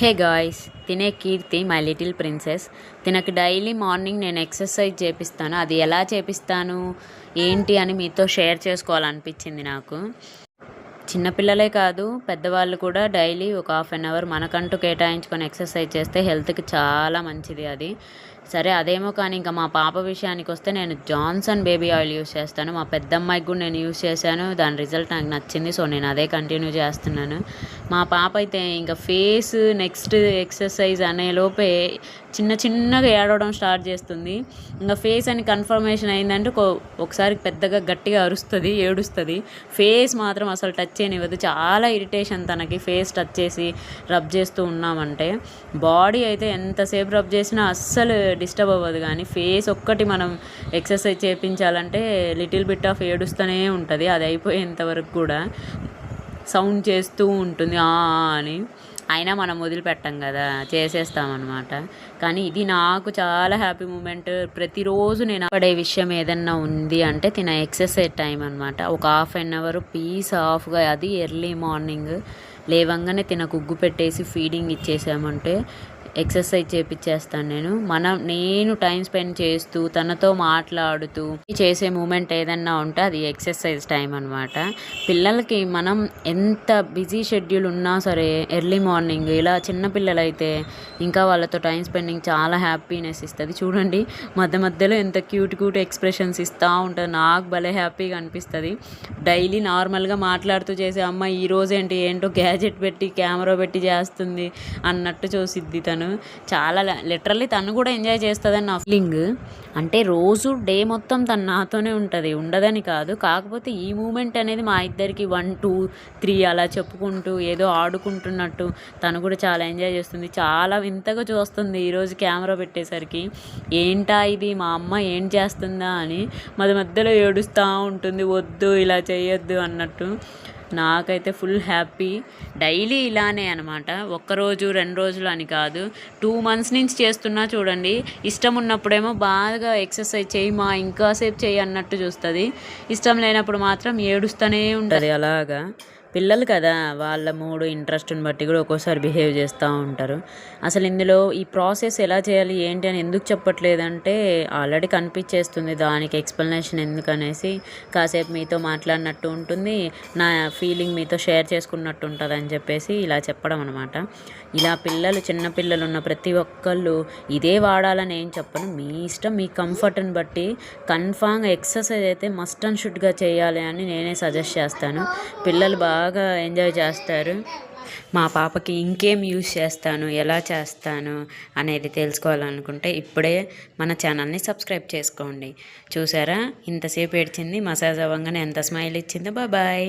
హే guys, తినే Keerthi my little princess. తినకి daily morning నేను ఎక్సర్సైజ్ చేపిస్తాను. అది ఎలా చేపిస్తాను ఏంటి అని మీతో షేర్ చేసుకోవాలనిపించింది నాకు. చిన్నపిల్లలే కాదు, పెద్దవాళ్ళు కూడా డైలీ ఒక హాఫ్ అన్ అవర్ మనకంటూ కేటాయించుకొని ఎక్సర్సైజ్ చేస్తే హెల్త్కి చాలా మంచిది అది. సరే అదేమో కానీ ఇంకా మా పాప విషయానికి వస్తే నేను జాన్సన్ బేబీ ఆయిల్ యూస్ చేస్తాను. మా పెద్దమ్మాయికి కూడా నేను యూస్ చేశాను, దాని రిజల్ట్ నాకు నచ్చింది. సో నేను అదే కంటిన్యూ చేస్తున్నాను. మా పాప అయితే ఇంకా ఫేస్ నెక్స్ట్ ఎక్సర్సైజ్ అనే లోపే చిన్నగా ఏడవడం స్టార్ట్ చేస్తుంది. ఇంకా ఫేస్ అని కన్ఫర్మేషన్ అయిందంటే ఒకసారి పెద్దగా గట్టిగా అరుస్తుంది, ఏడుస్తుంది. ఫేస్ మాత్రం అసలు టచ్ చేయనివ్వదు. చాలా ఇరిటేషన్ తనకి ఫేస్ టచ్ చేసి రబ్ చేస్తూ ఉన్నామంటే. బాడీ అయితే ఎంతసేపు రబ్ చేసినా అస్సలు డిస్టర్బ్ అవ్వదు, కానీ ఫేస్ ఒక్కటి మనం ఎక్సర్సైజ్ చేయించాలంటే లిటిల్ బిట్ ఆఫ్ ఏడుస్తూనే ఉంటుంది. అది అయిపోయేంత వరకు కూడా సౌండ్ చేస్తూ ఉంటుంది అని. అయినా మనం వదిలిపెట్టాం కదా, చేసేస్తామన్నమాట. కానీ ఇది నాకు చాలా హ్యాపీ మూమెంట్. ప్రతిరోజు నేను పడే విషయం ఏదన్నా ఉంది అంటే తిన ఎక్సర్సైజ్ టైం అనమాట. ఒక హాఫ్ అన్ అవర్ పీస్ ఆఫ్గా, అది ఎర్లీ మార్నింగ్ లేవంగానే తినకు ఉగ్గు పెట్టేసి ఫీడింగ్ ఇచ్చేసామంటే ఎక్సర్సైజ్ చేపించేస్తాను నేను టైం స్పెండ్ చేస్తూ తనతో మాట్లాడుతూ చేసే మూమెంట్ ఏదన్నా ఉంటే అది ఎక్సర్సైజ్ టైం అనమాట. పిల్లలకి మనం ఎంత బిజీ షెడ్యూల్ ఉన్నా సరే ఎర్లీ మార్నింగ్ ఇలా చిన్నపిల్లలైతే ఇంకా వాళ్ళతో టైం స్పెండింగ్ చాలా హ్యాపీనెస్ ఇస్తుంది. చూడండి మధ్యలో ఎంత క్యూట్ ఎక్స్ప్రెషన్స్ ఇస్తూ ఉంటుంది. నాకు భలే హ్యాపీగా అనిపిస్తుంది. డైలీ నార్మల్గా మాట్లాడుతూ చేసే అమ్మ ఈరోజు ఏంటో గ్యాజెట్ పెట్టి కెమెరా పెట్టి చేస్తుంది అన్నట్టు చూసిద్ది తను. చాలా లిటరల్లీ తను కూడా ఎంజాయ్ చేస్తుందని నా ఫీలింగ్. అంటే రోజు డే మొత్తం తను నాతోనే ఉంటుంది, ఉండదని కాదు. కాకపోతే ఈ మూమెంట్ అనేది మా ఇద్దరికి 1 2 3 అలా చెప్పుకుంటూ ఏదో ఆడుకుంటున్నట్టు తను కూడా చాలా ఎంజాయ్ చేస్తుంది. చాలా వింతగా చూస్తుంది ఈరోజు కెమెరా పెట్టేసరికి. ఏంటా ఇది, మా అమ్మ ఏం చేస్తుందా అని మధ్యలో ఏడుస్తూ ఉంటుంది, వద్దు ఇలా చేయొద్దు అన్నట్టు. నాకైతే ఫుల్ హ్యాపీ. డైలీ ఇలానే అనమాట. ఒక్కరోజు 2 రోజులు అని కాదు, 2 months నుంచి చేస్తున్నా. చూడండి, ఇష్టం ఉన్నప్పుడేమో బాగా ఎక్సర్సైజ్ చేయమా ఇంకాసేపు చేయి అన్నట్టు చూస్తుంది. ఇష్టం లేనప్పుడు మాత్రం ఏడుస్తూనే ఉంటుంది. అలాగా పిల్లలు కదా, వాళ్ళ మూడు ఇంట్రెస్ట్ని బట్టి కూడా ఒక్కోసారి బిహేవ్ చేస్తూ ఉంటారు. అసలు ఇందులో ఈ ప్రాసెస్ ఎలా చేయాలి ఏంటి అని ఎందుకు చెప్పట్లేదంటే ఆల్రెడీ కనిపించేస్తుంది. దానికి ఎక్స్ప్లెనేషన్ ఎందుకనేసి కాసేపు మీతో మాట్లాడినట్టు ఉంటుంది, నా ఫీలింగ్ మీతో షేర్ చేసుకున్నట్టు ఉంటుంది అని చెప్పేసి ఇలా చెప్పడం అనమాట. ఇలా చిన్నపిల్లలు ఉన్న ప్రతి ఒక్కళ్ళు ఇదే వాడాలని ఏం చెప్పను. మీ ఇష్టం, మీ కంఫర్ట్ని బట్టి కన్ఫామ్గా ఎక్సర్సైజ్ అయితే మస్ట్ అండ్ షుడ్గా చేయాలి అని నేనే సజెస్ట్ చేస్తాను. పిల్లలు బాగా ఎంజాయ్ చేస్తారు. మా పాపకి ఇంకేం యూస్ చేస్తాను, ఎలా చేస్తాను అనేది తెలుసుకోవాలనుకుంటే ఇప్పుడే మన ఛానల్ని సబ్స్క్రైబ్ చేసుకోండి. చూసారా ఇంతసేపు ఏడ్చింది, మసాజ్ అవ్వగానే ఎంత స్మైల్ ఇచ్చిందో. బాయ్.